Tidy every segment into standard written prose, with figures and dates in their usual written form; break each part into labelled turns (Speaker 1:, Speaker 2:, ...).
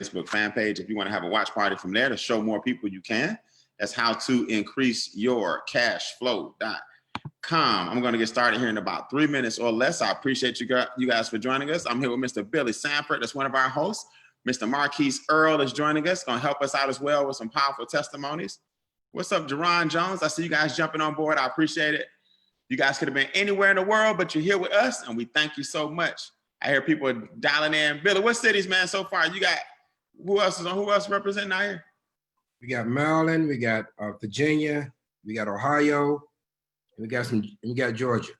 Speaker 1: Facebook fan page. If you want to have a watch party from there to show more people, you can. That's how to increase your cashflow.com. I'm going to get started here in about 3 minutes or less. I appreciate you guys for joining us. I'm here with Mr. Billy Sanford. That's one of our hosts. Mr. Marquise Earl is joining us, going to help us out as well with some powerful testimonies. What's up, Jerron Jones? I see you guys jumping on board. I appreciate it. You guys could have been anywhere in the world, but you're here with us, and we thank you so much. I hear people dialing in. Billy, what cities, man, so far? You got, who else representing out here?
Speaker 2: We got Maryland, we got Virginia, we got Ohio, and we got Georgia.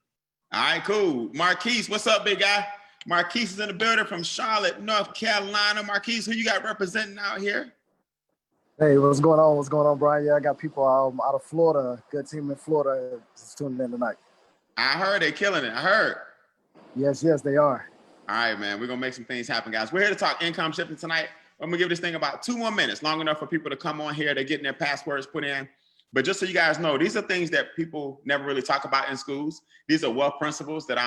Speaker 1: All right, cool. Marquise, what's up, big guy? Marquise is in the building from Charlotte, North Carolina. Marquise, who you got representing out here?
Speaker 3: Hey, what's going on? What's going on, Brian? Yeah, I got people out of Florida. Good team in Florida is tuning in tonight.
Speaker 1: I heard they're killing it. I heard.
Speaker 3: Yes, they are.
Speaker 1: All right, man. We're going to make some things happen, guys. We're here to talk income shifting tonight. I'm going to give this thing about 2 more minutes, long enough for people to come on here. They're getting their passwords put in. But just so you guys know, these are things that people never really talk about in schools. These are wealth principles that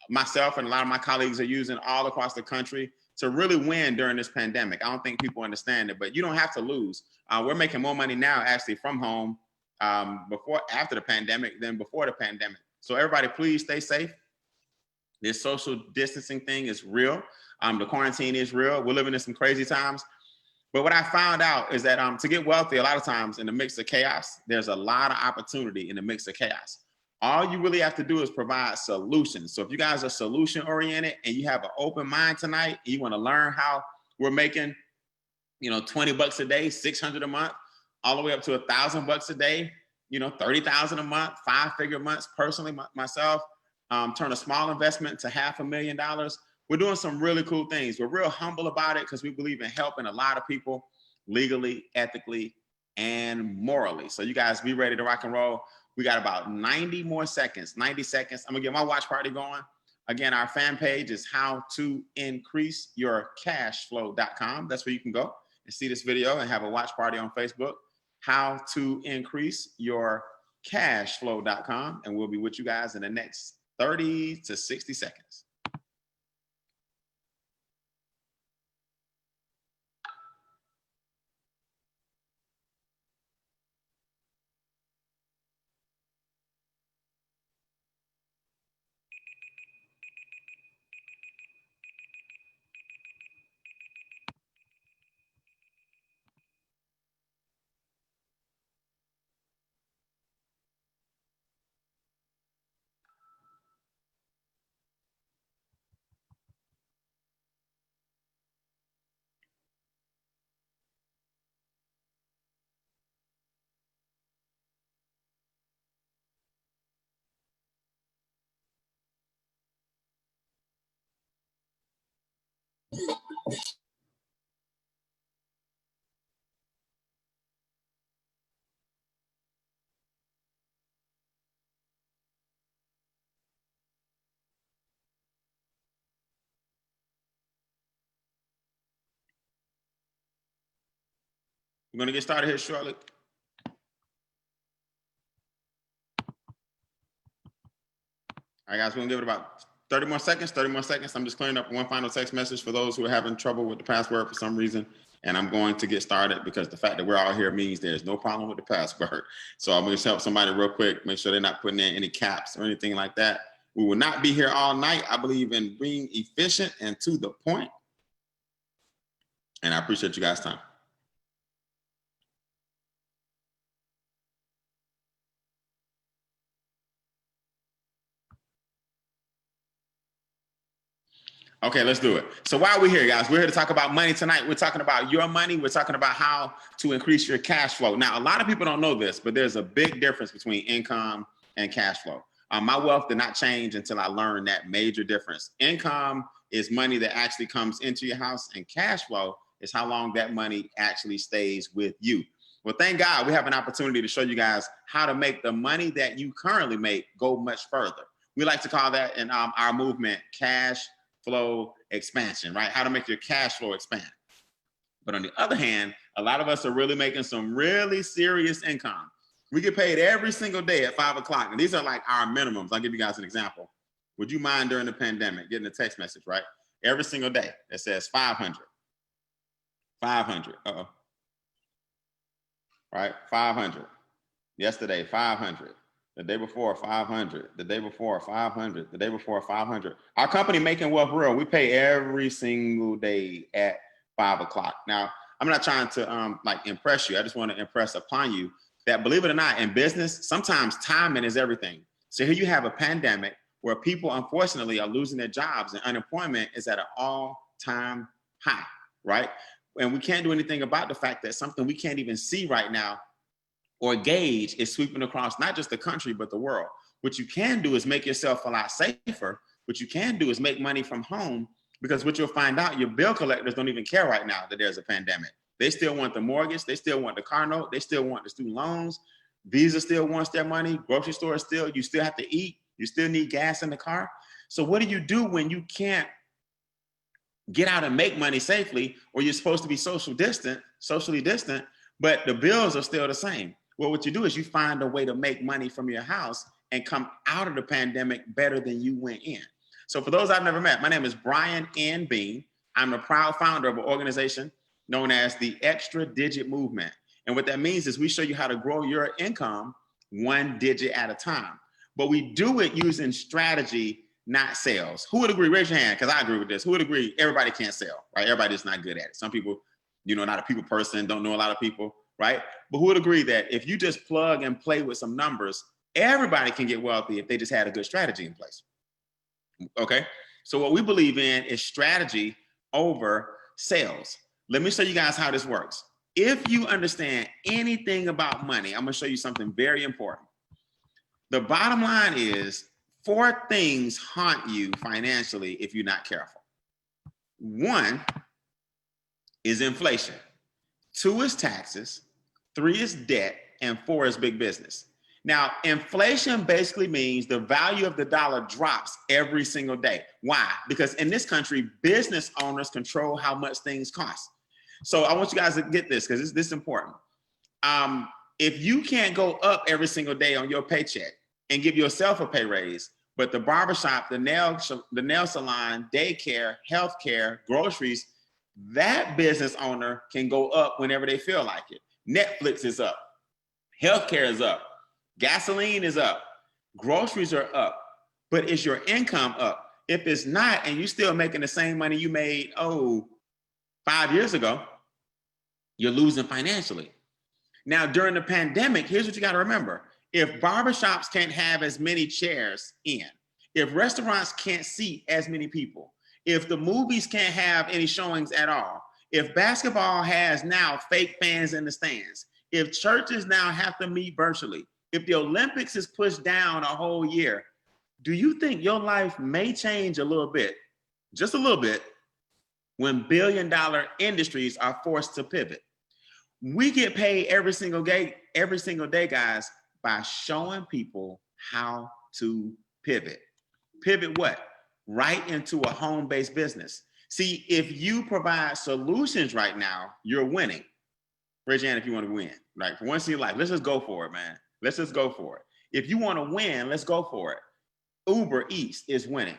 Speaker 1: myself and a lot of my colleagues are using all across the country to really win during this pandemic. I don't think people understand it, but you don't have to lose. We're making more money now actually from home after the pandemic than before the pandemic. So everybody, please stay safe. This social distancing thing is real. The quarantine is real. We're living in some crazy times. But what I found out is that to get wealthy, a lot of times in the mix of chaos, there's a lot of opportunity in the mix of chaos. All you really have to do is provide solutions. So if you guys are solution oriented and you have an open mind tonight, and you want to learn how we're making, $20 a day, $600 a month, all the way up to $1,000 a day, $30,000 a month, 5-figure months. Personally, myself, turn a small investment to $500,000. We're doing some really cool things. We're real humble about it because we believe in helping a lot of people legally, ethically, and morally. So you guys be ready to rock and roll. We got about 90 seconds. I'm gonna get my watch party going. Again, our fan page is how to increase your cashflow.com. That's where you can go and see this video and have a watch party on Facebook. How to increase your cashflow.com. And we'll be with you guys in the next 30 to 60 seconds. We're going to get started here shortly. All right, guys, we're going to give it about 30 more seconds. I'm just clearing up one final text message for those who are having trouble with the password for some reason. And I'm going to get started because the fact that we're all here means there's no problem with the password. So I'm going to help somebody real quick, make sure they're not putting in any caps or anything like that. We will not be here all night. I believe in being efficient and to the point. And I appreciate you guys' time. Okay, let's do it. So why are we here, guys? We're here to talk about money tonight. We're talking about your money. We're talking about how to increase your cash flow. Now, a lot of people don't know this, but there's a big difference between income and cash flow. My wealth did not change until I learned that major difference. Income is money that actually comes into your house, and cash flow is how long that money actually stays with you. Well, thank God we have an opportunity to show you guys how to make the money that you currently make go much further. We like to call that in our movement cash flow expansion, right? How to make your cash flow expand. But on the other hand, a lot of us are really making some really serious income. We get paid every single day at 5 o'clock. And these are like our minimums. I'll give you guys an example. Would you mind during the pandemic getting a text message, right? Every single day that says 500, 500. Right? 500. Yesterday, 500. The day before, 500. The day before, 500. The day before, 500. Our company, Making Wealth Real, we pay every single day at 5 o'clock. Now, I'm not trying to impress you. I just want to impress upon you that, believe it or not, in business, sometimes timing is everything. So here you have a pandemic where people, unfortunately, are losing their jobs and unemployment is at an all-time high, right? And we can't do anything about the fact that something we can't even see right now or gauge is sweeping across not just the country, but the world. What you can do is make yourself a lot safer. What you can do is make money from home, because what you'll find out, your bill collectors don't even care right now that there's a pandemic. They still want the mortgage. They still want the car note. They still want the student loans. Visa still wants their money. Grocery store you still have to eat. You still need gas in the car. So what do you do when you can't get out and make money safely, or you're supposed to be socially distant, but the bills are still the same? Well, what you do is you find a way to make money from your house and come out of the pandemic better than you went in. So for those I've never met, my name is Brian N. Bean. I'm the proud founder of an organization known as the Extra Digit Movement. And what that means is we show you how to grow your income one digit at a time. But we do it using strategy, not sales. Who would agree? Raise your hand, because I agree with this. Who would agree? Everybody can't sell, right? Everybody's not good at it. Some people, not a people person, don't know a lot of people, right? But who would agree that if you just plug and play with some numbers, everybody can get wealthy if they just had a good strategy in place? Okay, so what we believe in is strategy over sales. Let me show you guys how this works. If you understand anything about money, I'm gonna show you something very important. The bottom line is 4 things haunt you financially if you're not careful. 1 is inflation. 2 is taxes. 3 is debt. And 4 is big business. Now, inflation basically means the value of the dollar drops every single day. Why? Because in this country, business owners control how much things cost. So I want you guys to get this, because this is important. If you can't go up every single day on your paycheck and give yourself a pay raise, but the barbershop, the nail salon, daycare, healthcare, groceries, that business owner can go up whenever they feel like it. Netflix is up. Healthcare is up. Gasoline is up. Groceries are up. But is your income up? If it's not, and you're still making the same money you made, 5 years ago, you're losing financially. Now, during the pandemic, here's what you got to remember. If barbershops can't have as many chairs in, if restaurants can't seat as many people, if the movies can't have any showings at all, if basketball has now fake fans in the stands, if churches now have to meet virtually, if the Olympics is pushed down a whole year, do you think your life may change a little bit, just a little bit, when billion-dollar industries are forced to pivot? We get paid every single day, guys, by showing people how to pivot. Pivot what? Right into a home-based business. See, if you provide solutions right now, you're winning. Raise your hand if you want to win. Like, for once in your life, let's just go for it, man. Let's just go for it. If you want to win, let's go for it. Uber Eats is winning.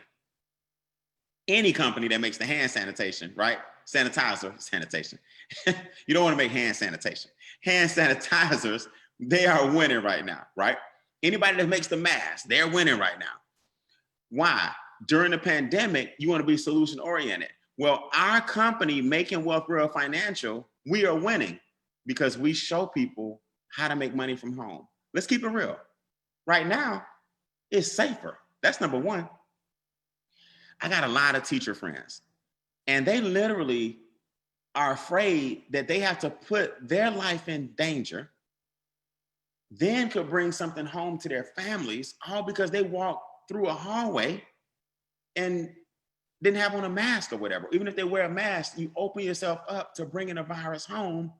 Speaker 1: Any company that makes the hand sanitation, right? Sanitation. You don't want to make hand sanitation. Hand sanitizers, they are winning right now, right? Anybody that makes the mask, they're winning right now. Why? During the pandemic, you want to be solution oriented. Well, our company, Making Wealth Real Financial, we are winning because we show people how to make money from home. Let's keep it real. Right now, it's safer. That's number 1. I got a lot of teacher friends, and they literally are afraid that they have to put their life in danger, then could bring something home to their families, all because they walked through a hallway and didn't have on a mask or whatever. Even if they wear a mask, you open yourself up to bringing a virus home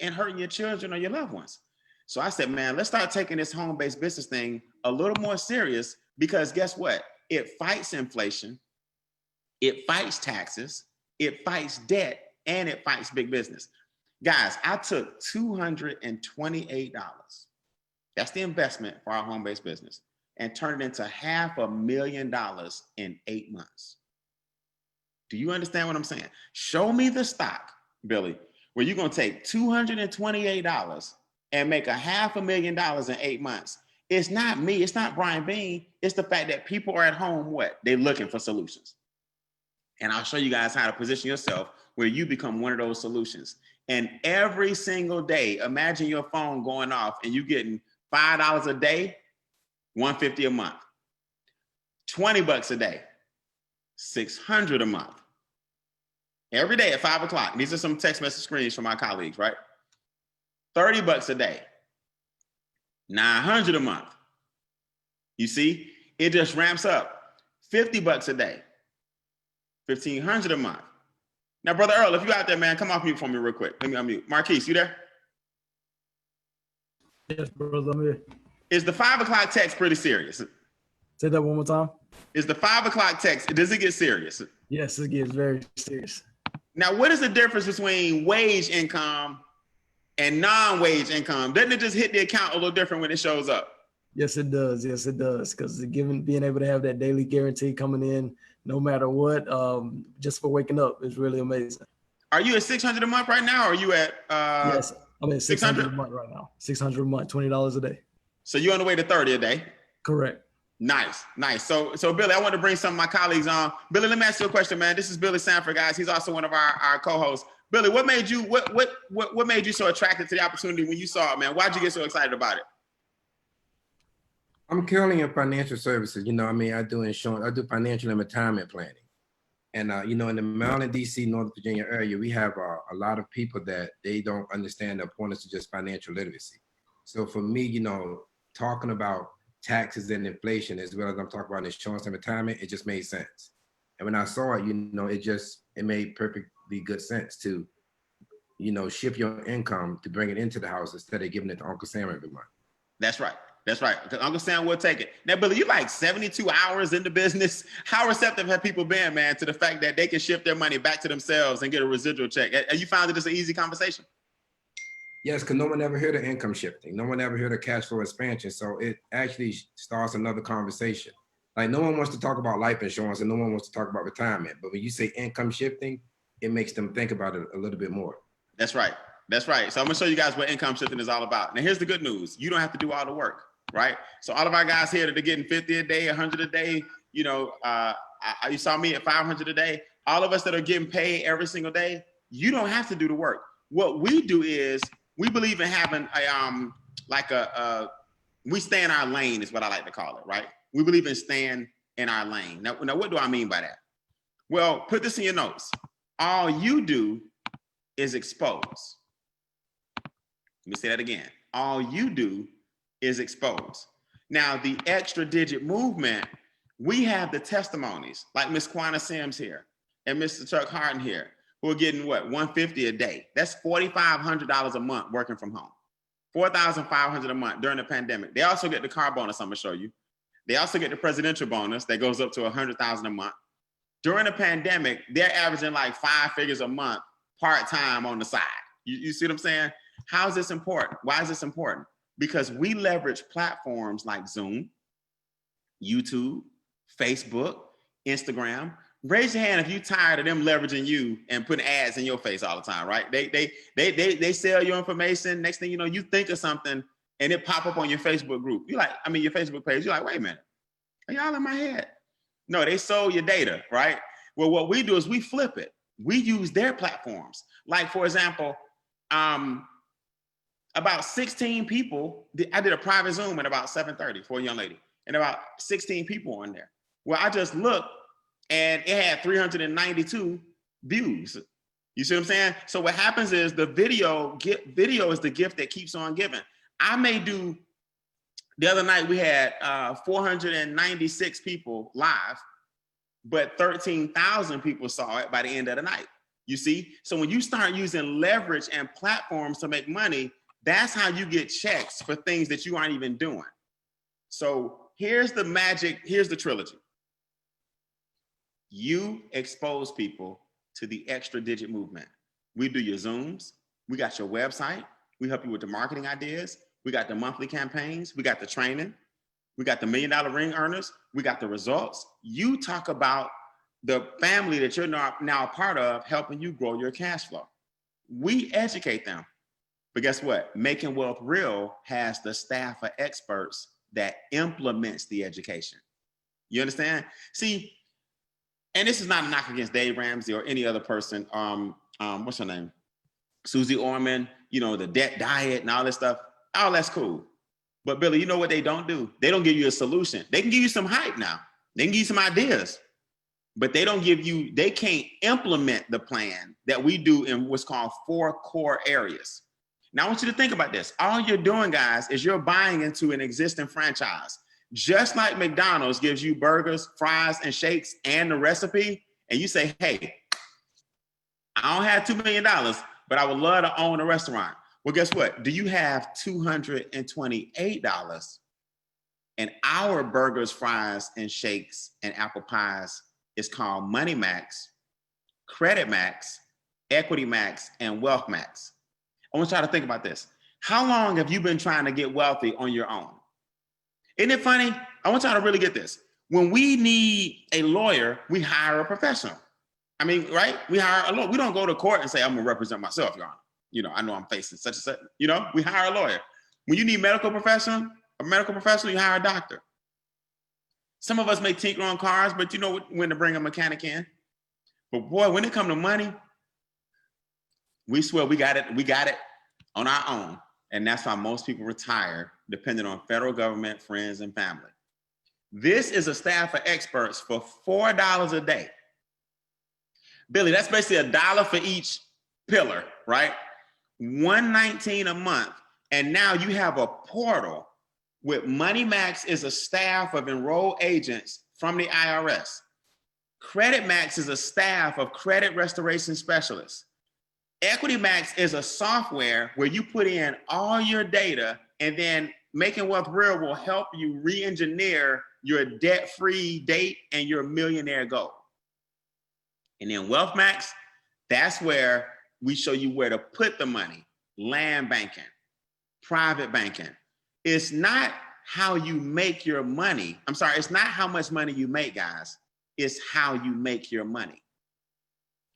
Speaker 1: and hurting your children or your loved ones. So I said, man, let's start taking this home-based business thing a little more serious, because guess what? It fights inflation, it fights taxes, it fights debt, and it fights big business. Guys, I took $228. That's the investment for our home-based business, and turned it into $500,000 in 8 months. Do you understand what I'm saying? Show me the stock, Billy, where you're going to take $228 and make $500,000 in 8 months. It's not me. It's not Brian Bean. It's the fact that people are at home. What? They're looking for solutions. And I'll show you guys how to position yourself where you become one of those solutions. And every single day, imagine your phone going off and you getting $5 a day, $150 a month, $20 a day, $600 a month. Every day at 5 o'clock. These are some text message screens from my colleagues, right? $30 a day, $900 a month. You see, it just ramps up. $50 a day, $1,500 a month. Now, Brother Earl, if you out there, man, come off mute for me real quick. Let me unmute. Marquise, you there?
Speaker 4: Yes, brother, I'm here.
Speaker 1: Is the 5 o'clock text pretty serious?
Speaker 4: Say that one more time.
Speaker 1: Is the 5 o'clock text, does it get serious?
Speaker 4: Yes, it gets very serious.
Speaker 1: Now, what is the difference between wage income and non-wage income? Doesn't it just hit the account a little different when it shows up?
Speaker 4: Yes, it does. Yes, it does. Because being able to have that daily guarantee coming in, no matter what, just for waking up is really amazing.
Speaker 1: Are you at $600 a month right now? Or are you at
Speaker 4: yes, I'm at $600 a month right now. $600 a month, $20 a day.
Speaker 1: So you're on the way to 30 a day?
Speaker 4: Correct.
Speaker 1: Nice, nice. So Billy, I want to bring some of my colleagues on. Billy, let me ask you a question, man. This is Billy Sanford, guys. He's also one of our co-hosts. Billy, what made you so attracted to the opportunity when you saw it, man? Why'd you get so excited about it?
Speaker 2: I'm currently in financial services. I do insurance. I do financial and retirement planning. And, in the Maryland, D.C., Northern Virginia area, we have a lot of people that they don't understand the importance of just financial literacy. So for me, talking about taxes and inflation, as well as I'm talking about insurance and retirement, it just made sense. And when I saw it, it made perfectly good sense to, shift your income to bring it into the house instead of giving it to Uncle Sam every month.
Speaker 1: That's right. That's right. Because Uncle Sam will take it. Now, Billy, you like 72 hours in the business. How receptive have people been, man, to the fact that they can shift their money back to themselves and get a residual check? Have you found that it's an easy conversation?
Speaker 2: Yes, because no one ever heard of income shifting. No one ever heard of cash flow expansion. So it actually starts another conversation. Like no one wants to talk about life insurance and no one wants to talk about retirement. But when you say income shifting, it makes them think about it a little bit more. That's right.
Speaker 1: That's right. So I'm gonna show you guys what income shifting is all about. Now, here's the good news. You don't have to do all the work, right? So all of our guys here that are getting 50 a day, 100 a day, you saw me at 500 a day. All of us that are getting paid every single day, you don't have to do the work. What we do is we believe in having we stay in our lane is what I like to call it, right? We believe in staying in our lane. Now, what do I mean by that? Well, put this in your notes. All you do is expose. Let me say that again. All you do is expose. Now, the extra digit movement, we have the testimonies like Miss Quana Sims here and Mr. Chuck Harden here, who are getting what, $150 a day. That's $4,500 a month working from home. $4,500 a month during the pandemic. They also get the car bonus I'm gonna show you. They also get the presidential bonus that goes up to $100,000 a month. During the pandemic, they're averaging like 5 figures a month part-time on the side. You see what I'm saying? How is this important? Why is this important? Because we leverage platforms like Zoom, YouTube, Facebook, Instagram. Raise your hand if you're tired of them leveraging you and putting ads in your face all the time, right? They sell your information. Next thing you know, you think of something and it pop up on your Facebook group. Your Facebook page. You're like, wait a minute, are y'all in my head? No, they sold your data, right? Well, what we do is we flip it. We use their platforms. Like, for example, about 16 people, I did a private Zoom at about 7:30 for a young lady, and about 16 people on there. Well, I just looked and it had 392 views. You see what I'm saying? So what happens is video is the gift that keeps on giving. The other night we had 496 people live, but 13,000 people saw it by the end of the night. You see? So when you start using leverage and platforms to make money, that's how you get checks for things that you aren't even doing. So here's the magic, here's the trilogy. You expose people to the extra digit movement. We do your Zooms, we got your website, we help you with the marketing ideas, we got the monthly campaigns, we got the training, we got the $1 Million Ring Earners, we got the results. You talk about the family that you're now a part of helping you grow your cash flow. We educate them. But guess what? Making Wealth Real has the staff of experts that implements the education. You understand? See, and this is not a knock against Dave Ramsey or any other person. What's her name? Susie Orman, the debt diet and all this stuff. All that's cool. But Billy, you know what they don't do? They don't give you a solution. They can give you some hype now. They can give you some ideas, but they can't implement the plan that we do in what's called 4 core areas. Now I want you to think about this. All you're doing, guys, is you're buying into an existing franchise. Just like McDonald's gives you burgers, fries, and shakes and the recipe, and you say, hey, I don't have $2 million, but I would love to own a restaurant. Well, guess what? Do you have $228? And our burgers, fries, and shakes and apple pies is called Money Max, Credit Max, Equity Max, and Wealth Max. I want y'all to think about this. How long have you been trying to get wealthy on your own? Isn't it funny? I want y'all to really get this. When we need a lawyer, we hire a professional. I mean, right? We hire a lawyer. We don't go to court and say, I'm gonna represent myself, Your Honor. I know I'm facing such and such. We hire a lawyer. When you need a medical professional, you hire a doctor. Some of us may tinker on cars, but you know when to bring a mechanic in. But boy, when it comes to money, we swear we got it on our own. And that's why most people retire depending on federal government, friends, and family. This is a staff of experts for $4 a day. Billy, that's basically $1 for each pillar, right? $119 a month. And now you have a portal with Money Max is a staff of enrolled agents from the IRS. Credit Max is a staff of credit restoration specialists. Equity Max is a software where you put in all your data, and then Making Wealth Real will help you re-engineer your debt-free date and your millionaire goal. And then Wealth Max, that's where we show you where to put the money. Land banking, private banking. It's not how you make your money. I'm sorry, it's not how much money you make, guys. It's how you make your money.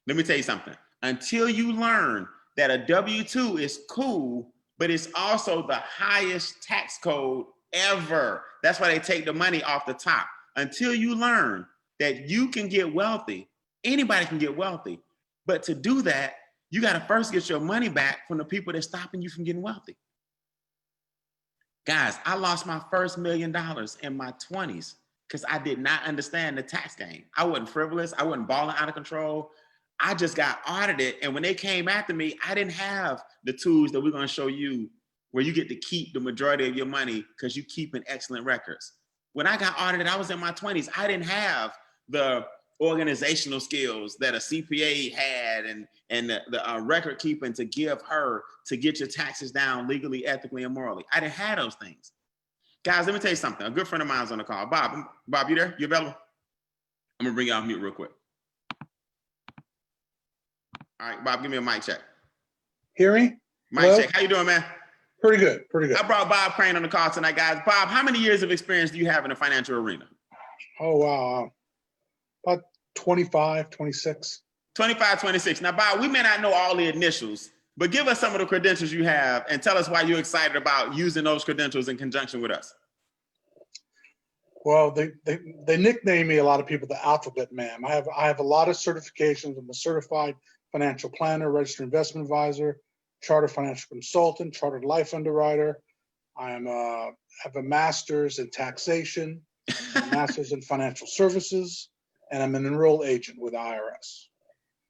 Speaker 1: Let me tell you something. Until you learn that a W-2 is cool, but it's also the highest tax code ever. That's why they take the money off the top. Until you learn that you can get wealthy, anybody can get wealthy. But to do that, you got to first get your money back from the people that's stopping you from getting wealthy. Guys, I lost my first $1 million in my 20s because I did not understand the tax game. I wasn't frivolous. I wasn't balling out of control. I just got audited. And when they came after me, I didn't have the tools that we're going to show you where you get to keep the majority of your money because you keep excellent records. When I got audited, I was in my 20s. I didn't have the organizational skills that a CPA had and the record keeping to give her to get your taxes down legally, ethically, and morally. I didn't have those things. Guys, let me tell you something. A good friend of mine's on the call. Bob, you there? You available? I'm going to bring you off mute real quick. All right, Bob, give me a mic check.
Speaker 5: Hear me?
Speaker 1: Mic check. How you doing, man?
Speaker 5: Pretty good, pretty good.
Speaker 1: I brought Bob Crane on the call tonight, guys. Bob, how many years of experience do you have in the financial arena?
Speaker 5: Oh, wow. About 25, 26.
Speaker 1: 25, 26. Now, Bob, we may not know all the initials, but give us some of the credentials you have and tell us why you're excited about using those credentials in conjunction with us.
Speaker 5: Well, they nickname me, a lot of people, the Alphabet Man. I have a lot of certifications. I'm a certified financial planner, registered investment advisor, chartered financial consultant, chartered life underwriter. I have a master's in taxation, a master's in financial services, and I'm an enrolled agent with IRS.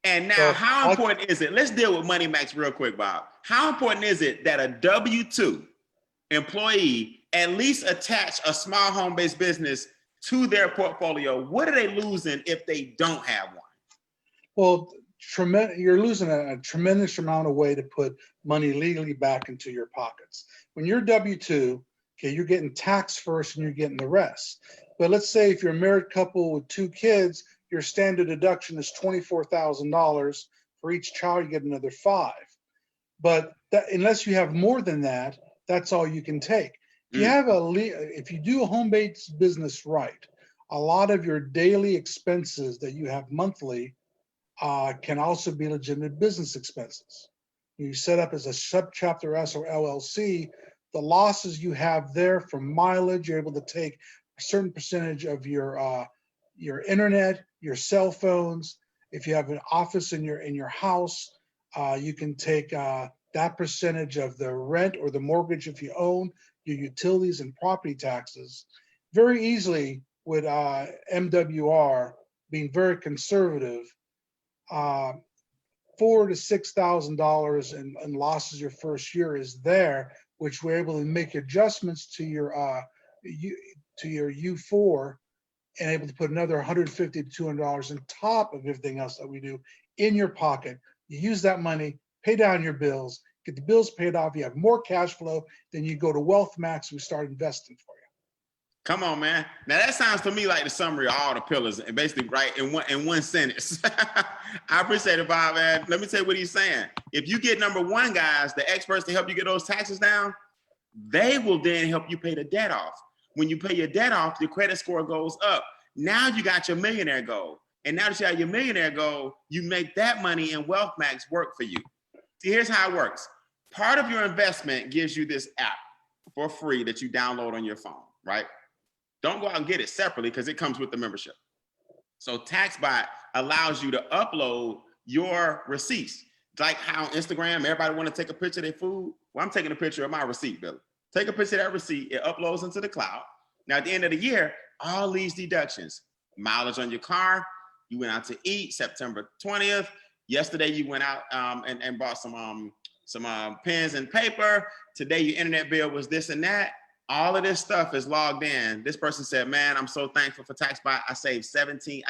Speaker 1: And now, how important is it? Let's deal with Money Max real quick, Bob. How important is it that a W-2 employee at least attach a small home-based business to their portfolio? What are they losing if they don't have one?
Speaker 5: Well, you're losing a tremendous amount of way to put money legally back into your pockets. When you're W-2, okay, you're getting taxed first and you're getting the rest. But let's say if you're a married couple with 2 kids, your standard deduction is $24,000. For each child, you get another $5,000. But unless you have more than that, that's all you can take. If you do a home-based business right, a lot of your daily expenses that you have monthly can also be legitimate business expenses. You set up as a subchapter S or LLC, the losses you have there from mileage, you're able to take a certain percentage of your internet, your cell phones. If you have an office in your house, you can take that percentage of the rent or the mortgage if you own, your utilities and property taxes. Very easily with MWR being very conservative, $4,000 to $6,000 in losses your first year is there, which we're able to make adjustments to your U4 and able to put another $150 to $200 on top of everything else that we do in your pocket. You use that money, pay down your bills, get the bills paid off. You have more cash flow, then you go to Wealth Max, we start investing for you.
Speaker 1: Come on, man. Now that sounds to me like the summary of all the pillars, and basically right in one sentence. I appreciate it, Bob, man. Let me tell you what he's saying. If you get number one, guys, the experts to help you get those taxes down, they will then help you pay the debt off. When you pay your debt off, your credit score goes up. Now you got your millionaire goal. And now that you have your millionaire goal, you make that money in Wealth Max work for you. See, here's how it works. Part of your investment gives you this app for free that you download on your phone, right? Don't go out and get it separately because it comes with the membership. So TaxBot allows you to upload your receipts. Like how Instagram, everybody want to take a picture of their food. Well, I'm taking a picture of my receipt, Billy. Take a picture of that receipt. It uploads into the cloud. Now, at the end of the year, all these deductions, mileage on your car, you went out to eat September 20th. Yesterday, you went out and bought some pens and paper. Today, your internet bill was this and that. All of this stuff is logged in. This person said, man, I'm so thankful for TaxBot. I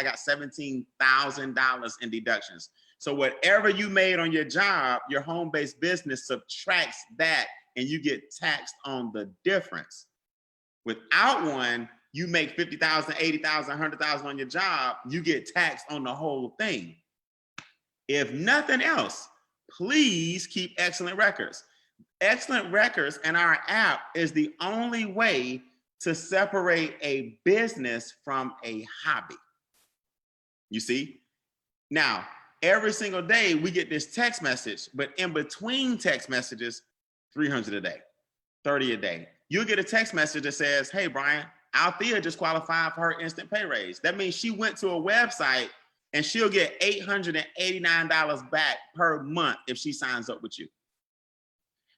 Speaker 1: got $17,000 in deductions. So whatever you made on your job, your home-based business subtracts that and you get taxed on the difference. Without one, you make $50,000, $80,000, $100,000 on your job, you get taxed on the whole thing. If nothing else, please keep excellent records. Excellent records and our app is the only way to separate a business from a hobby. You see? Now, every single day we get this text message, but in between text messages, 300 a day, 30 a day. You'll get a text message that says, hey, Brian, Althea just qualified for her instant pay raise. That means she went to a website and she'll get $889 back per month if she signs up with you.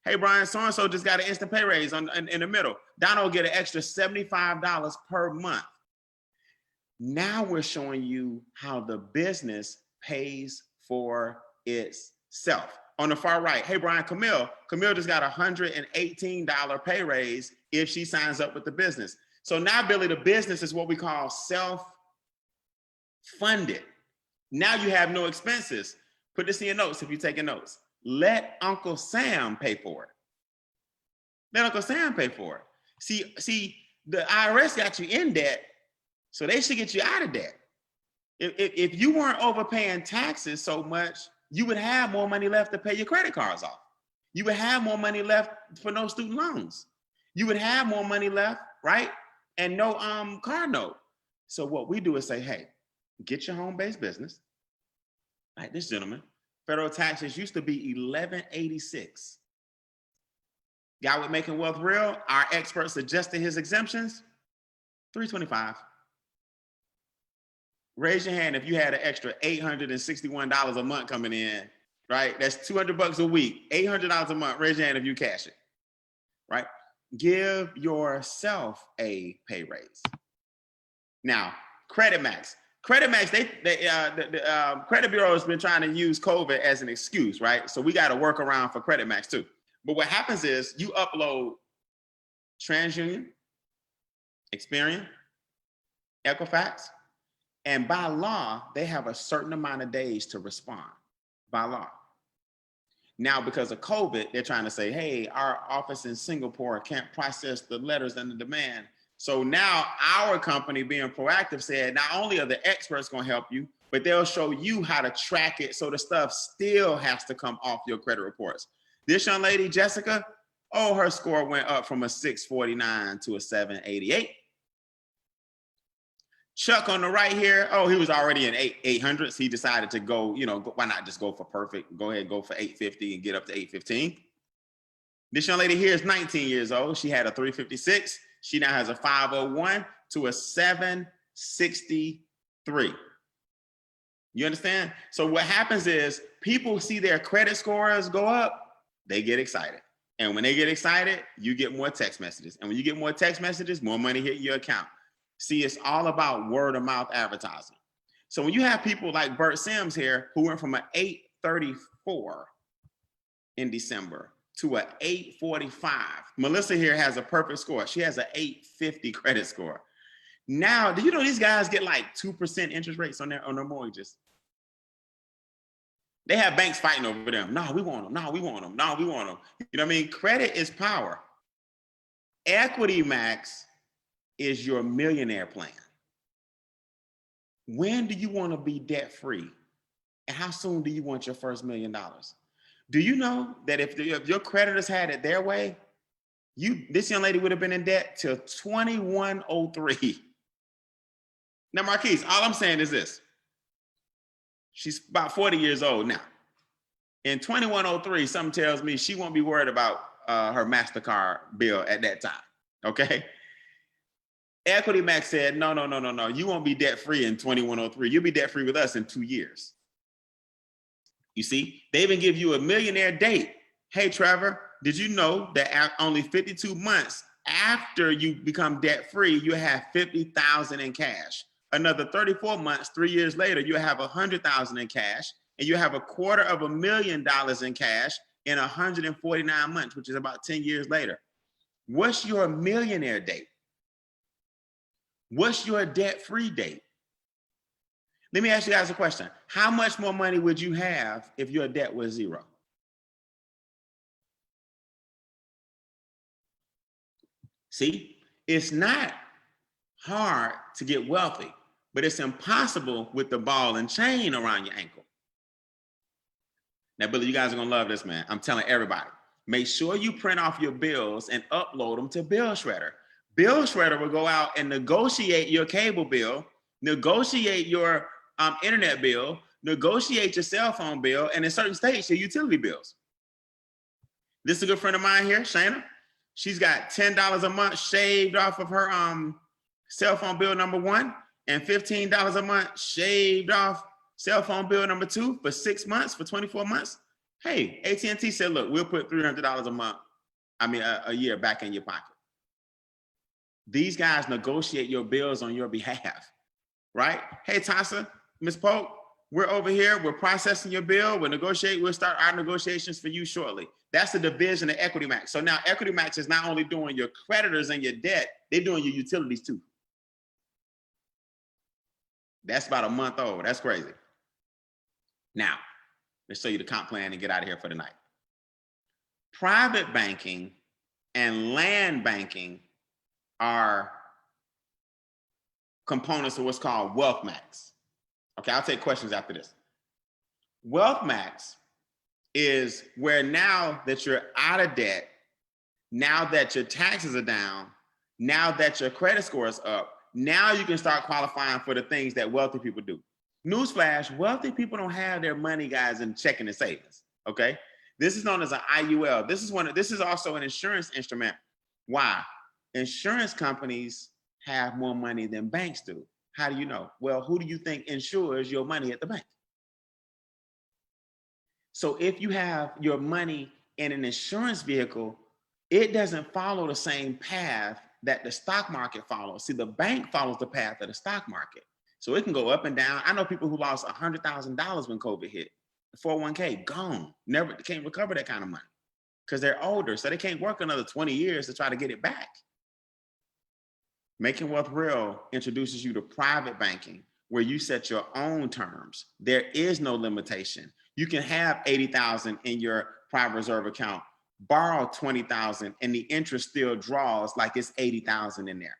Speaker 1: Hey, Brian, so-and-so just got an instant pay raise in the middle. Donna will get an extra $75 per month. Now we're showing you how the business pays for itself. On the far right, hey, Brian, Camille just got a $118 pay raise if she signs up with the business. So now, Billy, the business is what we call self-funded. Now you have no expenses. Put this in your notes if you're taking notes. Let Uncle Sam pay for it. Let Uncle Sam pay for it. See, the IRS got you in debt, so they should get you out of debt. If you weren't overpaying taxes so much, you would have more money left to pay your credit cards off. You would have more money left for no student loans. You would have more money left, right? And no car note. So what we do is say, hey, get your home-based business. Like this gentleman, federal taxes used to be $1,186. Guy with Making Wealth Real, our expert suggested his exemptions, $325. Raise your hand if you had an extra $861 a month coming in, right? That's $200 a week, $800 a month. Raise your hand if you cash it, right? Give yourself a pay raise. Now, Credit Max. Credit Max, the credit bureau has been trying to use COVID as an excuse, right? So we got to work around for Credit Max too. But what happens is you upload TransUnion, Experian, Equifax, and by law, they have a certain amount of days to respond by law. Now, because of COVID, they're trying to say, hey, our office in Singapore can't process the letters and the demand. So now our company being proactive said, not only are the experts going to help you, but they'll show you how to track it so the stuff still has to come off your credit reports. This young lady, Jessica, oh, her score went up from a 649 to a 788. Chuck on the right here, oh, he was already in 800s. He decided to go, why not just go for perfect? Go ahead, go for 850 and get up to 815. This young lady here is 19 years old. She had a 356. She now has a 501 to a 763. You understand? So what happens is people see their credit scores go up, they get excited. And when they get excited, you get more text messages. And when you get more text messages, more money hit your account. See, it's all about word of mouth advertising. So when you have people like Bert Sims here, who went from an 834 in December to an 845. Melissa here has a perfect score. She has an 850 credit score. Now, do you know these guys get like 2% interest rates on their mortgages? They have banks fighting over them. No, we want them. No, we want them. No, we want them. You know what I mean? Credit is power. Equity Max is your millionaire plan. When do you want to be debt free? And how soon do you want your first $1 million? Do you know that if your creditors had it their way, this young lady would have been in debt till 2103. Now, Marquise, all I'm saying is this. She's about 40 years old now. In 2103, something tells me she won't be worried about her MasterCard bill at that time, okay? Equity Max said, no, you won't be debt free in 2103. You'll be debt free with us in 2 years. You see, they even give you a millionaire date. Hey, Trevor, did you know that only 52 months after you become debt free, you have 50,000 in cash? Another 34 months, 3 years later, you have 100,000 in cash, and you have $250,000 in cash in 149 months, which is about 10 years later. What's your millionaire date? What's your debt-free date? Let me ask you guys a question. How much more money would you have if your debt was zero? See, it's not hard to get wealthy, but it's impossible with the ball and chain around your ankle. Now, Billy, you guys are gonna love this, man. I'm telling everybody. Make sure you print off your bills and upload them to Bill Shredder. Bill Shredder will go out and negotiate your cable bill, negotiate your internet bill, negotiate your cell phone bill, and in certain states, your utility bills. This is a good friend of mine here, Shayna. She's got $10 a month shaved off of her cell phone bill number 1 and $15 a month shaved off cell phone bill number 2 for 6 months, for 24 months. Hey, AT&T said, look, we'll put $300 a month, a year back in your pocket. These guys negotiate your bills on your behalf, right? Hey, Tasa, Ms. Polk, we're over here. We're processing your bill. We'll start our negotiations for you shortly. That's the division of Equity Max. So now Equity Max is not only doing your creditors and your debt, they're doing your utilities too. That's about a month old. That's crazy. Now, let's show you the comp plan and get out of here for the night. Private banking and land banking are components of what's called Wealth Max. Okay, I'll take questions after this. Wealth Max is where now that you're out of debt, now that your taxes are down, now that your credit score is up, now you can start qualifying for the things that wealthy people do. Newsflash, wealthy people don't have their money, guys, in checking and savings, okay? This is known as an IUL. This is also an insurance instrument. Why? Insurance companies have more money than banks do. How do you know? Well, who do you think insures your money at the bank? So if you have your money in an insurance vehicle, it doesn't follow the same path that the stock market follows. See, the bank follows the path of the stock market. So it can go up and down. I know people who lost $100,000 when COVID hit. The 401k, gone. Never can't recover that kind of money because they're older. So they can't work another 20 years to try to get it back. Making Wealth Real introduces you to private banking, where you set your own terms. There is no limitation. You can have 80,000 in your private reserve account, borrow 20,000, and the interest still draws like it's 80,000 in there.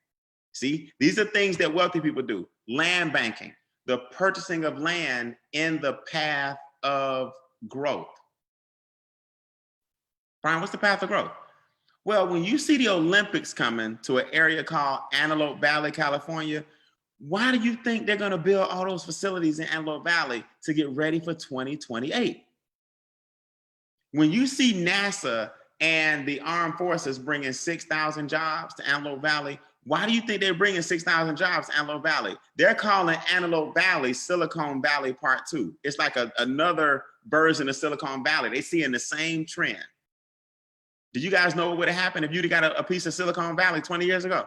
Speaker 1: See, these are things that wealthy people do. Land banking, the purchasing of land in the path of growth. Brian, what's the path of growth? Well, when you see the Olympics coming to an area called Antelope Valley, California, Why do you think they're going to build all those facilities in Antelope Valley to get ready for 2028? When you see NASA and the armed forces bringing 6,000 jobs to Antelope Valley, why do you think they're bringing 6,000 jobs to Antelope Valley? They're calling Antelope Valley Silicon Valley Part 2. It's like another version of Silicon Valley. They see in the same trend. Did you guys know what would have happened if you'd got a piece of Silicon Valley 20 years ago?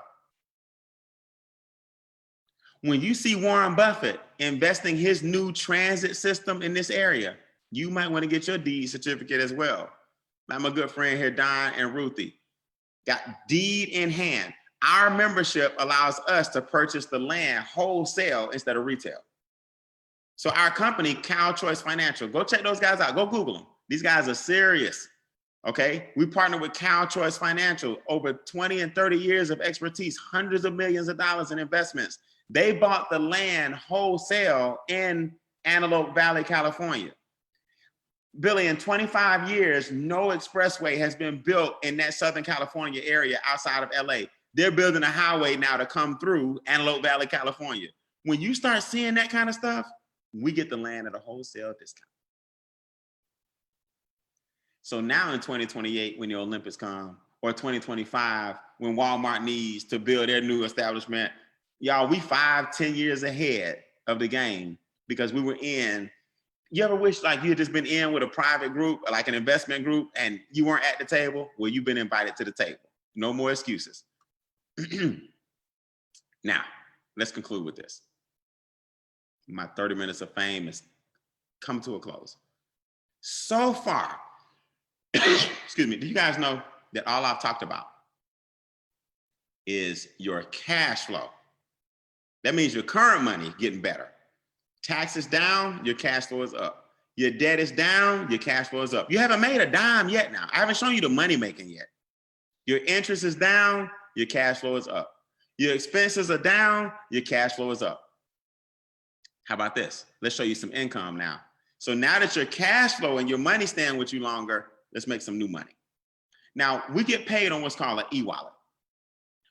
Speaker 1: When you see Warren Buffett investing his new transit system in this area, you might want to get your deed certificate as well. Like my good friend here, Don and Ruthie, got deed in hand. Our membership allows us to purchase the land wholesale instead of retail. So our company, Cal Choice Financial, go check those guys out. Go Google them. These guys are serious. Okay, we partner with Cal Choice Financial, over 20 and 30 years of expertise, hundreds of millions of dollars in investments. They bought the land wholesale in Antelope Valley, California. Billy, in 25 years, no expressway has been built in that Southern California area outside of LA. They're building a highway now to come through Antelope Valley, California. When you start seeing that kind of stuff, we get the land at a wholesale discount. So now in 2028, when the Olympics come, or 2025, when Walmart needs to build their new establishment, y'all, we 5-10 years ahead of the game because we were in. You ever wish like you had just been in with a private group, like an investment group, and you weren't at the table? Well, you've been invited to the table. No more excuses. Now, let's conclude with this. My 30 minutes of fame has come to a close. So far, excuse me, do you guys know that all I've talked about is your cash flow? That means your current money getting better. Taxes down, your cash flow is up. Your debt is down, your cash flow is up. You haven't made a dime yet now. I haven't shown you the money making yet. Your interest is down, your cash flow is up. Your expenses are down, your cash flow is up. How about this? Let's show you some income now. So now that your cash flow and your money staying with you longer, let's make some new money. Now, we get paid on what's called an e-wallet.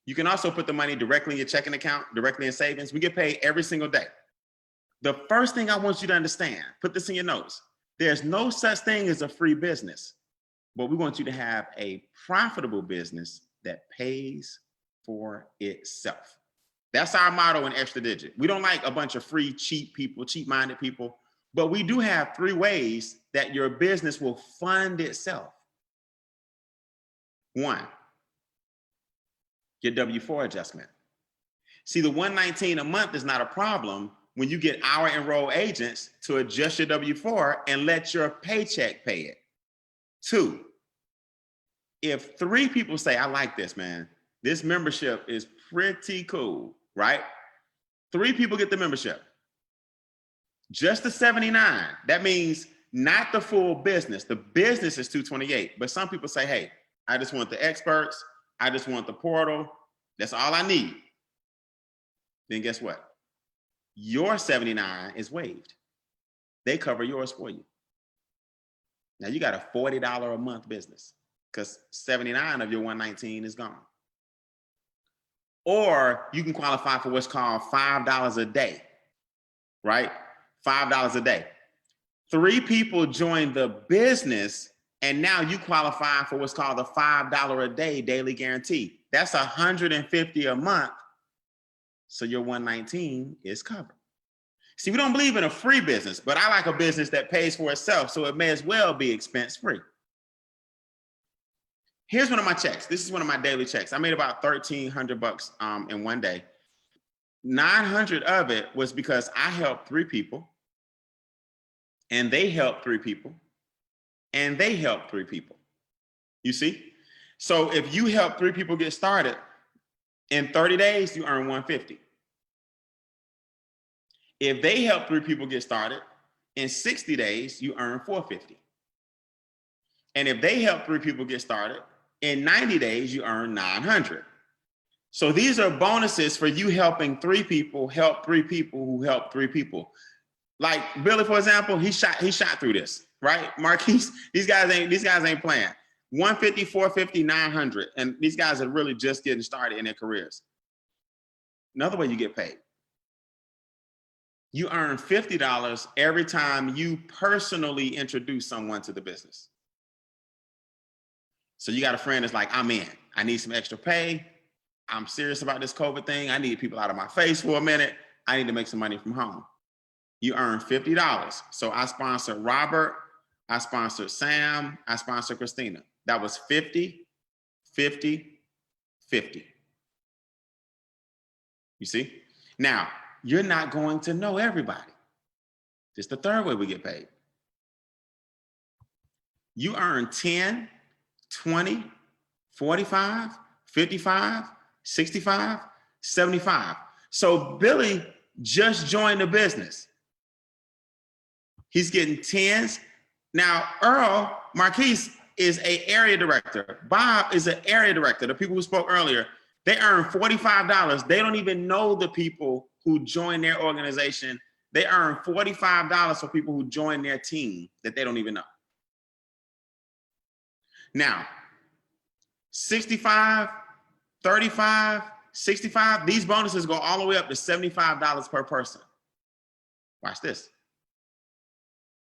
Speaker 1: You can also put the money directly in your checking account, directly in savings. We get paid every single day. The first thing I want you to understand, put this in your notes, there's no such thing as a free business, but we want you to have a profitable business that pays for itself. That's our motto in Extra Digit. We don't like a bunch of free, cheap people, cheap-minded people, but we do have 3 ways that your business will fund itself. 1, your W-4 adjustment. See, the $119 a month is not a problem when you get our enrolled agents to adjust your W-4 and let your paycheck pay it. 2, if 3 people say, I like this, man, this membership is pretty cool, right? 3 people get the membership. Just the 79. That means not the full business. The business is $228, but some people say, hey, I just want the experts. I just want the portal. That's all I need. Then guess what? Your 79 is waived. They cover yours for you. Now you got a $40 a month business because 79 of your 119 is gone. Or you can qualify for what's called $5 a day, right? $5 a day. 3 people join the business and now you qualify for what's called the $5 a day daily guarantee. That's $150 a month. So your 119 is covered. See, we don't believe in a free business, but I like a business that pays for itself, so it may as well be expense free. Here's one of my checks. This is one of my daily checks. I made about $1,300 in one day. 900 of it was because I helped 3 people, and they helped 3 people, and they helped 3 people. You see? So if you help 3 people get started, in 30 days, you earn $150. If they help 3 people get started, in 60 days, you earn $450. And if they help 3 people get started, in 90 days, you earn $900. So these are bonuses for you helping 3 people help 3 people who help 3 people. Like Billy, for example, he shot through this, right? Marquise, these guys ain't playing. 150, 450, 900. And these guys are really just getting started in their careers. Another way you get paid. You earn $50 every time you personally introduce someone to the business. So you got a friend that's like, I'm in. I need some extra pay. I'm serious about this COVID thing. I need people out of my face for a minute. I need to make some money from home. You earn $50. So I sponsored Robert. I sponsored Sam. I sponsored Christina. That was 50, 50, 50. You see? Now, you're not going to know everybody. This is the third way we get paid. You earn 10, 20, 45, 55, 65, 75. So Billy just joined the business. He's getting 10s. Now, Earl Marquise is an area director. Bob is an area director. The people who spoke earlier, they earn $45. They don't even know the people who join their organization. They earn $45 for people who join their team that they don't even know. Now, 65, 35, 65, these bonuses go all the way up to $75 per person. Watch this.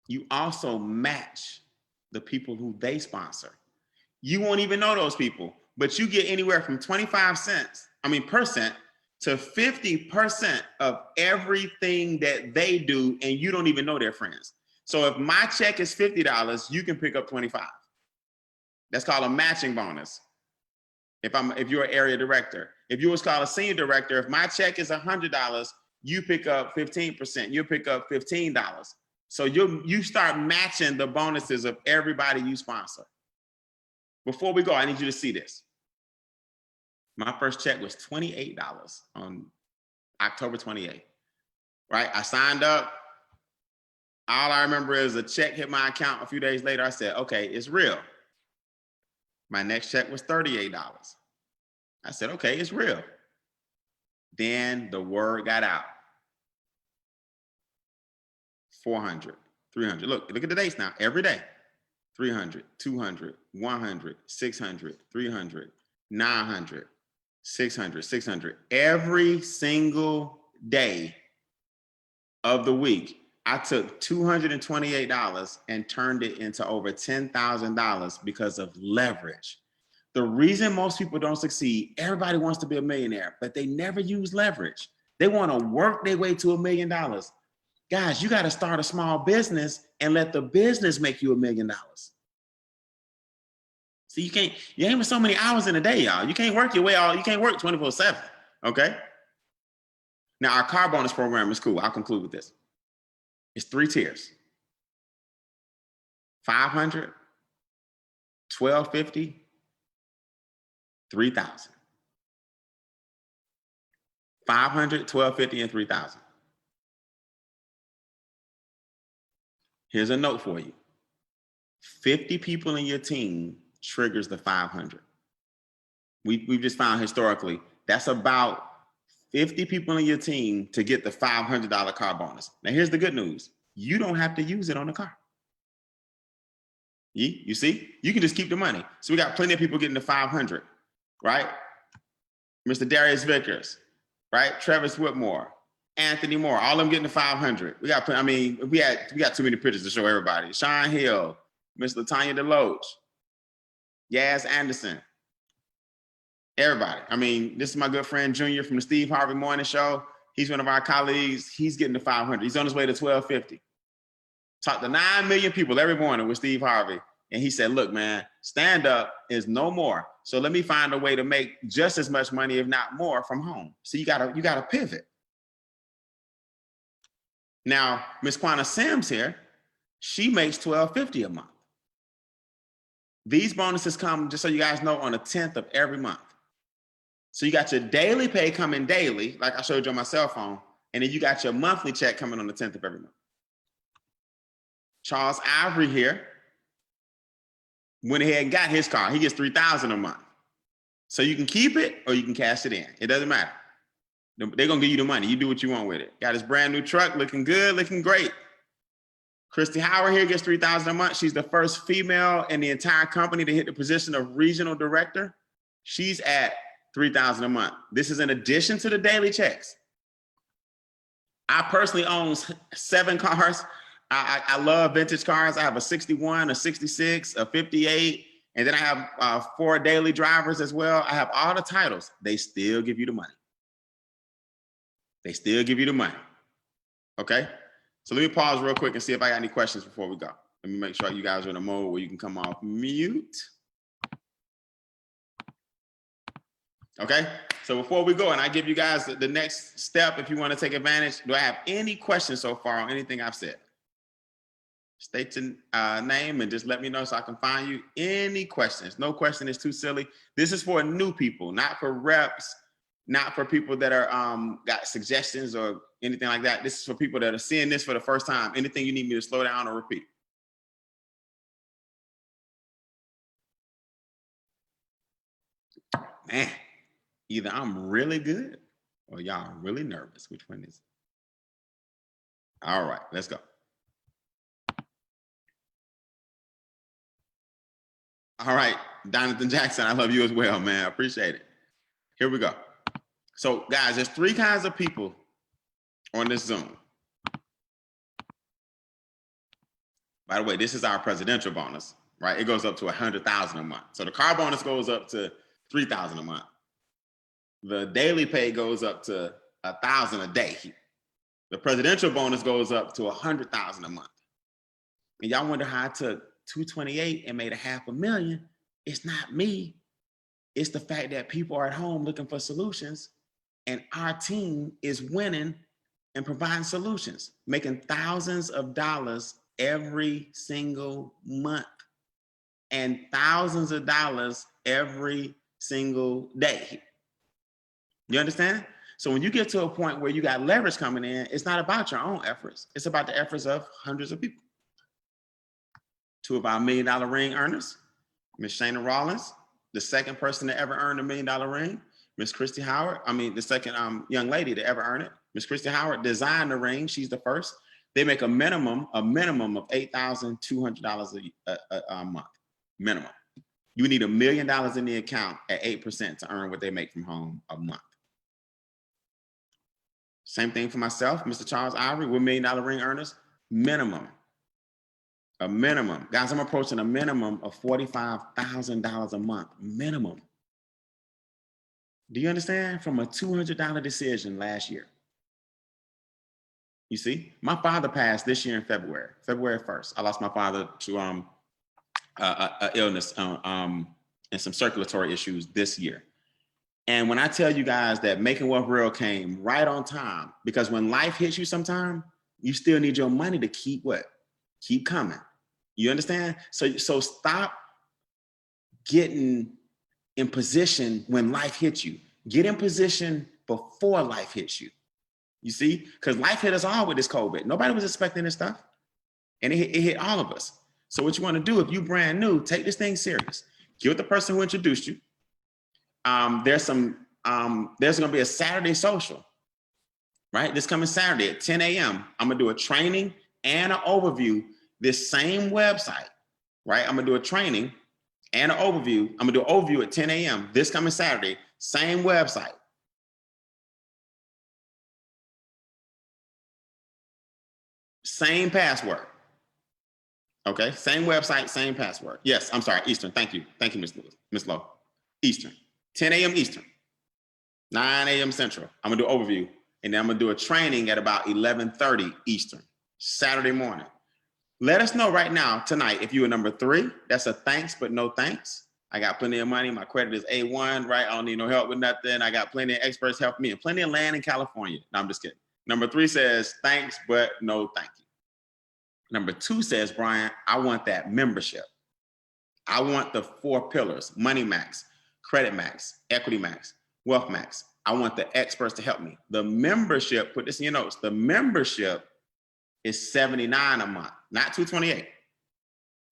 Speaker 1: You also match the people who they sponsor. You won't even know those people, but you get anywhere from 25% to 50% of everything that they do, and you don't even know their friends. So if my check is $50, you can pick up 25. That's called a matching bonus. If you're an area director, if you was called a senior director, if my check is $100, you pick up 15%, you pick up $15. So you start matching the bonuses of everybody you sponsor. Before we go, I need you to see this. My first check was $28 on October 28th, right? I signed up. All I remember is a check hit my account a few days later. I said, okay, it's real. My next check was $38. I said, okay, it's real. Then the word got out. 400, 300. Look at the dates now, every day. 300, 200, 100, 600, 300, 900, 600, 600. Every single day of the week, I took $228 and turned it into over $10,000 because of leverage. The reason most people don't succeed, everybody wants to be a millionaire, but they never use leverage. They want to work their way to $1 million. Guys, you got to start a small business and let the business make you $1 million. See, you ain't with so many hours in a day, y'all. You can't work your way you can't work 24/7, okay? Now, our car bonus program is cool. I'll conclude with this. It's 3 tiers. 500, 1250, 3,000. 500, 1250, and 3,000. Here's a note for you. 50 people in your team triggers the 500. We've just found historically, that's about 50 people in your team to get the $500 car bonus. Now, here's the good news. You don't have to use it on the car. You see? You can just keep the money. So we got plenty of people getting the 500, right? Mr. Darius Vickers, right? Travis Whitmore, Anthony Moore, all of them getting the 500. We got too many pictures to show everybody. Sean Hill, Miss LaTanya Deloach, Yaz Anderson, everybody. This is my good friend Junior from the Steve Harvey Morning Show. He's one of our colleagues. He's getting the 500. He's on his way to 1250. Talk to 9 million people every morning with Steve Harvey. And he said, look, man, stand up is no more. So let me find a way to make just as much money, if not more, from home. So you gotta pivot. Now, Miss Quanah Sims here, she makes $12.50 a month. These bonuses come, just so you guys know, on the 10th of every month. So you got your daily pay coming daily, like I showed you on my cell phone, and then you got your monthly check coming on the 10th of every month. Charles Ivory here went ahead and got his car. He gets $3,000 a month. So you can keep it or you can cash it in. It doesn't matter. They're gonna give you the money. You do what you want with it. Got his brand new truck, looking good, looking great. Christy Howard here gets $3,000 a month. She's the first female in the entire company to hit the position of regional director. She's at $3,000 a month. This is in addition to the daily checks. I personally own 7 cars. I love vintage cars. I have a 61, a 66, a 58, and then I have 4 daily drivers as well. I have all the titles. They still give you the money. They still give you the money. Okay? So let me pause real quick and see if I got any questions before we go. Let me make sure you guys are in a mode where you can come off mute. Okay? So before we go, and I give you guys the next step if you want to take advantage, do I have any questions so far on anything I've said? State your name and just let me know so I can find you. Any questions? No question is too silly. This is for new people, not for reps, not for people that are got suggestions or anything like that. This is for people that are seeing this for the first time. Anything you need me to slow down or repeat? Man, either I'm really good or y'all are really nervous. Which one is it? All right, let's go. All right, Jonathan Jackson, I love you as well, man. I appreciate it. Here we go. So guys, there's 3 kinds of people on this Zoom. By the way, this is our presidential bonus, right? It goes up to 100,000 a month. So the car bonus goes up to 3,000 a month. The daily pay goes up to 1,000 a day. The presidential bonus goes up to 100,000 a month. And y'all wonder how I took 228 and made $500,000. It's not me. It's the fact that people are at home looking for solutions, and our team is winning and providing solutions, making thousands of dollars every single month and thousands of dollars every single day. You understand? So when you get to a point where you got leverage coming in, it's not about your own efforts. It's about the efforts of hundreds of people. 2 of our $1 million ring earners, Miss Shana Rollins, the second person to ever earn a $1 million ring. Miss Christy Howard, the second young lady to ever earn it. Miss Christy Howard designed the ring. She's the first. They make a minimum of $8,200 a month, minimum. You need $1 million in the account at 8% to earn what they make from home a month. Same thing for myself, Mr. Charles Ivory, we're $1 million ring earners, minimum. A minimum. Guys, I'm approaching a minimum of $45,000 a month, minimum. Do you understand? From a $200 decision last year. You see, my father passed this year in February 1st. I lost my father to illness and some circulatory issues this year. And when I tell you guys that Making Wealth Real came right on time, because when life hits you sometime, you still need your money to keep what? Keep coming. You understand? So stop getting in position when life hits you. Get in position before life hits you. You see? Because life hit us all with this COVID. Nobody was expecting this stuff. And it hit all of us. So what you want to do, if you're brand new, take this thing serious. Get with the person who introduced you. There's going to be a Saturday social, right? This coming Saturday at 10 a.m. I'm going to do a training and an overview, this same website, right? I'm going to do a training and an overview. I'm going to do an overview at 10 a.m. this coming Saturday, same website. Same password. Okay, same website, same password. Yes, I'm sorry, Eastern. Thank you, Ms. Lowe. Eastern, 10 a.m. Eastern, 9 a.m. Central. I'm gonna do an overview, and then I'm gonna do a training at about 11:30 Eastern, Saturday morning. Let us know right now, tonight, if you are number 3, that's a thanks, but no thanks. I got plenty of money. My credit is A1, right? I don't need no help with nothing. I got plenty of experts helping me and plenty of land in California. No, I'm just kidding. Number 3 says, thanks, but no thank you. Number 2 says, Brian, I want that membership. I want the 4 pillars: Money Max, Credit Max, Equity Max, Wealth Max. I want the experts to help me. The membership, put this in your notes, the membership is $79 a month, not $228,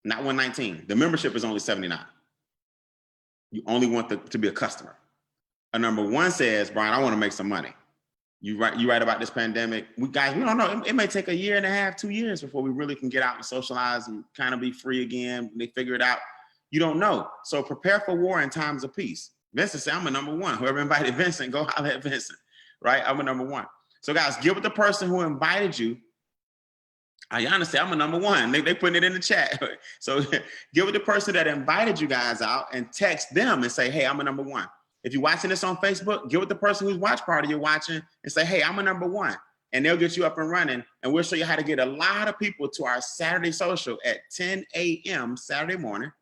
Speaker 1: not $119. The membership is only $79. You only want to be a customer. A number 1 says, Brian, I want to make some money. You write about this pandemic. We don't know. It may take 1.5 years, 2 years before we really can get out and socialize and kind of be free again. They figure it out. You don't know. So prepare for war in times of peace. Vincent said, I'm a number 1. Whoever invited Vincent, go holler at Vincent, right? I'm a number 1. So guys, give it the person who invited you. Ayana said, I'm a number one. They putting it in the chat. So give it the person that invited you guys out and text them and say, hey, I'm a number one. If you're watching this on Facebook, give it the person whose watch party you're watching and say, hey, I'm a number one. And they'll get you up and running. And we'll show you how to get a lot of people to our Saturday social at 10 a.m. Saturday morning.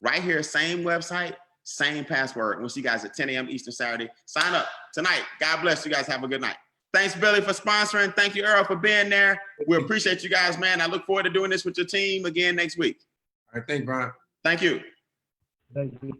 Speaker 1: Right here, same website, same password. We'll see you guys at 10 a.m. Eastern Saturday. Sign up tonight. God bless you guys. Have a good night. Thanks, Billy, for sponsoring. Thank you, Earl, for being there. We appreciate you guys, man. I look forward to doing this with your team again next week.
Speaker 2: All right, thanks, Brian.
Speaker 1: Thank you.
Speaker 4: Thank you.